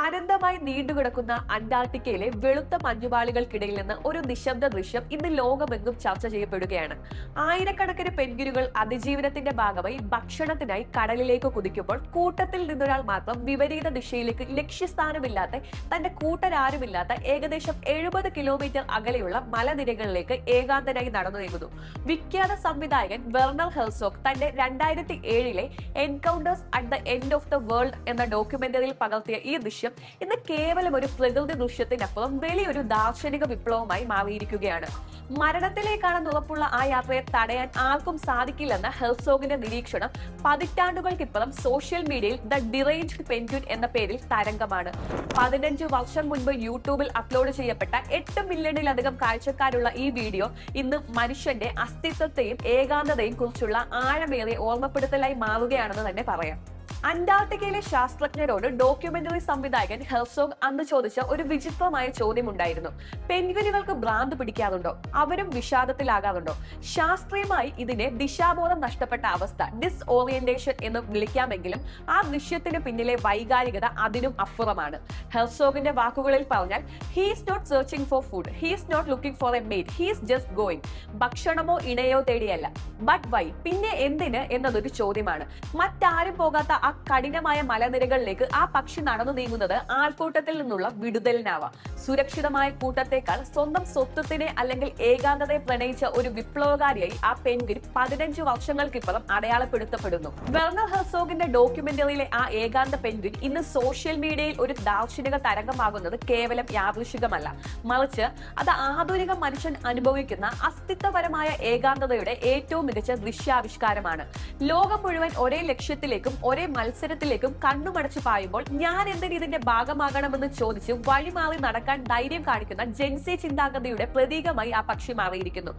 അനന്തമായി നീണ്ടുകിടക്കുന്ന അന്റാർട്ടിക്കയിലെ വെളുത്ത മഞ്ഞുപാളികൾക്കിടയിൽ നിന്ന് ഒരു നിശബ്ദ ദൃശ്യം ഇന്ന് ലോകമെങ്ങും ചർച്ച ചെയ്യപ്പെടുകയാണ്. ആയിരക്കണക്കിന് പെൻഗ്വിനുകൾ അതിജീവനത്തിന്റെ ഭാഗമായി ഭക്ഷണത്തിനായി കടലിലേക്ക് കുതിക്കുമ്പോൾ കൂട്ടത്തിൽ നിന്നൊരാൾ മാത്രം വിപരീത ദിശയിലേക്ക് ലക്ഷ്യസ്ഥാനമില്ലാത്ത തന്റെ കൂട്ടരാരുമില്ലാത്ത ഏകദേശം 70 കിലോമീറ്റർ അകലെയുള്ള മലനിരകളിലേക്ക് ഏകാന്തനായി നടന്നു നീങ്ങുന്നു. വിഖ്യാത സംവിധായകൻ വെർണർ ഹെർസോഗ് തന്റെ 2007 encounters at the end of the world എന്ന ഡോക്യുമെന്ററിയിൽ പകർത്തിയ ഈ ദൃശ്യം ഇന്ന് കേവലം ഒരു പ്രകൃതി ദൃശ്യത്തിനപ്പുറം വലിയൊരു ദാർശനിക വിപ്ലവമായി മാറിയിരിക്കുകയാണ്. മരണത്തിലേക്കാണെന്ന് ഉറപ്പുള്ള ആ യാത്രയെ തടയാൻ ആർക്കും സാധിക്കില്ലെന്ന ഹെർസോഗിന്റെ നിരീക്ഷണം പതിറ്റാണ്ടുകൾക്കിപ്പുറം സോഷ്യൽ മീഡിയയിൽ ദ ഡിറേഞ്ച്ഡ് പെൻഗ്വിൻ എന്ന പേരിൽ തരംഗമാണ്. 15 വർഷം മുൻപ് യൂട്യൂബിൽ അപ്ലോഡ് ചെയ്യപ്പെട്ട 8 മില്യണിലധികം കാഴ്ചക്കാരുള്ള ഈ വീഡിയോ ഇന്ന് മനുഷ്യന്റെ അസ്തിത്വത്തെയും ഏകാന്തതയും കുറിച്ചുള്ള ആഴമേറിയ ഓർമ്മപ്പെടുത്തലായി മാറുകയാണെന്ന് തന്നെ പറയാം. അന്റാർട്ടിക്കയിലെ ശാസ്ത്രജ്ഞരോട് ഡോക്യുമെന്ററി സംവിധായകൻ ഹെർസോഗ് അന്ന് ചോദിച്ച ഒരു വിചിത്രമായ ചോദ്യമുണ്ടായിരുന്നു. പെൻഗ്വിനുകൾക്ക് ഭ്രാന്ത് പിടിക്കാറുണ്ടോ? അവരും വിഷാദത്തിലാകാറുണ്ടോ? ശാസ്ത്രീയമായി ഇതിനെ ദിശാബോധം നഷ്ടപ്പെട്ട അവസ്ഥ, ഡിസ്ഓറിയന്റേഷൻ എന്ന് വിളിക്കാമെങ്കിലും ആ ദൃശ്യത്തിന് പിന്നിലെ വൈകാരികത അതിനും അപ്പുറമാണ്. ഹെർസോഗിന്റെ വാക്കുകളിൽ പറഞ്ഞാൽ, he's not searching for food, he's not looking for a mate, he's just going. ഭക്ഷണമോ ഇണയോ തേടിയല്ല, ബട്ട് വൈ, പിന്നെ എന്തിന് എന്നതൊരു ചോദ്യമാണ്. മറ്റാരും പോകാത്ത ആ കഠിനമായ മലനിരകളിലേക്ക് ആ പക്ഷി നടന്നു നീങ്ങുന്നത് ആൾക്കൂട്ടത്തിൽ നിന്നുള്ള വിടുതലിനാവാം. സുരക്ഷിതമായ കൂട്ടത്തെക്കാൾ സ്വന്തം സ്വത്വത്തിനെ അല്ലെങ്കിൽ ഏകാന്തതയെ പ്രണയിച്ച ഒരു വിപ്ലവകാരിയായി ആ പെൻഗ്വിൻ 15 വർഷങ്ങൾക്കിപ്പുറം അടയാളപ്പെടുത്തപ്പെടുന്നു. വെർണർ ഹെർസോഗിന്റെ ഡോക്യുമെന്ററിയിലെ ആ ഏകാന്ത പെൻഗ്വിൻ ഇന്ന് സോഷ്യൽ മീഡിയയിൽ ഒരു ദാർശനിക തരംഗമാകുന്നത് കേവലം യാദൃശികമല്ല, മറിച്ച് അത് ആധുനിക മനുഷ്യൻ അനുഭവിക്കുന്ന അസ്തിത്വപരമായ ഏകാന്തതയുടെ ഏറ്റവും മികച്ച ദൃശ്യാവിഷ്കാരമാണ്. ലോകം മുഴുവൻ ഒരേ ലക്ഷ്യത്തിലേക്കും ഒരേ മത്സരത്തിലേക്കും കണ്ണുമടച്ചു പായുമ്പോൾ ഞാൻ എന്തിന് ഇതിന്റെ ഭാഗമാകണമെന്ന് ചോദിച്ച് വഴിമാറി നടക്കാൻ ധൈര്യം കാണിക്കുന്ന ജെൻസി ചിന്താഗതിയുടെ പ്രതീകമായി ആ പക്ഷി മാറിയിരിക്കുന്നു.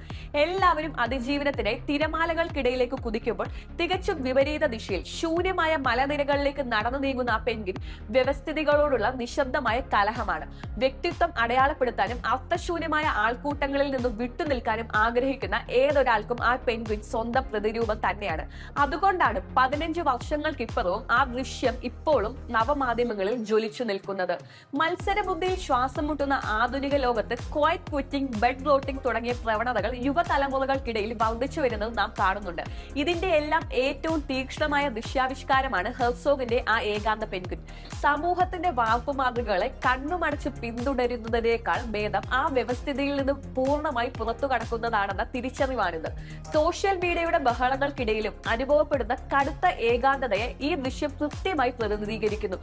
എല്ലാവരും അതിജീവനത്തിനായി തിരമാലകൾക്കിടയിലേക്ക് കുതിക്കുമ്പോൾ തികച്ചും വിപരീത ദിശയിൽ ശൂന്യമായ മലനിരകളിലേക്ക് നടന്നു നീങ്ങുന്ന ആ പെൻഗ്വിൻ വ്യവസ്ഥിതികളോടുള്ള നിശബ്ദമായ കലഹമാണ്. വ്യക്തിത്വം അടയാളപ്പെടുത്താനും അർത്ഥശൂന്യമായ ആൾക്കൂട്ടങ്ങളിൽ നിന്നും വിട്ടുനിൽക്കാനും ആഗ്രഹിക്കുന്ന ഏതൊരാൾക്കും ആ പെൻഗ്വിൻ സ്വന്തം പ്രതിരൂപം തന്നെയാണ്. അതുകൊണ്ടാണ് 15 വർഷങ്ങൾക്കിപ്പുറവും ആ ദൃശ്യം ഇപ്പോഴും നവമാധ്യമങ്ങളിൽ ജ്വലിച്ചു നിൽക്കുന്നത്. മത്സരബുദ്ധിയിൽ ശ്വാസം മുട്ടുന്ന ആധുനിക ലോകത്ത് ക്വൈറ്റ് ക്വിറ്റിംഗ്, ബെഡ് റോട്ടിംഗ് തുടങ്ങിയ പ്രവണതകൾ യുവതലമുറകൾക്കിടയിൽ വർദ്ധിച്ചു വരുന്നത് നാം കാണുന്നുണ്ട്. ഇതിന്റെ എല്ലാം ഏറ്റവും തീക്ഷ്ണമായ ദൃശ്യാവിഷ്കാരമാണ് ഹെർസോഗിന്റെ ആ ഏകാന്ത പെൻഗ്വിൻ. സമൂഹത്തിന്റെ വാർപ്പുമാതൃകകളെ കണ്ണുമടച്ച് പിന്തുടരുന്നതിനേക്കാൾ ഭേദം ആ വ്യവസ്ഥിതിയിൽ നിന്ന് പൂർണ്ണമായി പുറത്തു കടക്കുന്നതാണെന്ന തിരിച്ചറിവാണിത്. സോഷ്യൽ മീഡിയയുടെ ബഹളങ്ങൾക്കിടയിലും അനുഭവപ്പെടുന്ന കടുത്ത ഏകാന്തതയെ ഈ ദൃശ്യം കൃത്യമായി പ്രതിനിധീകരിക്കുന്നു.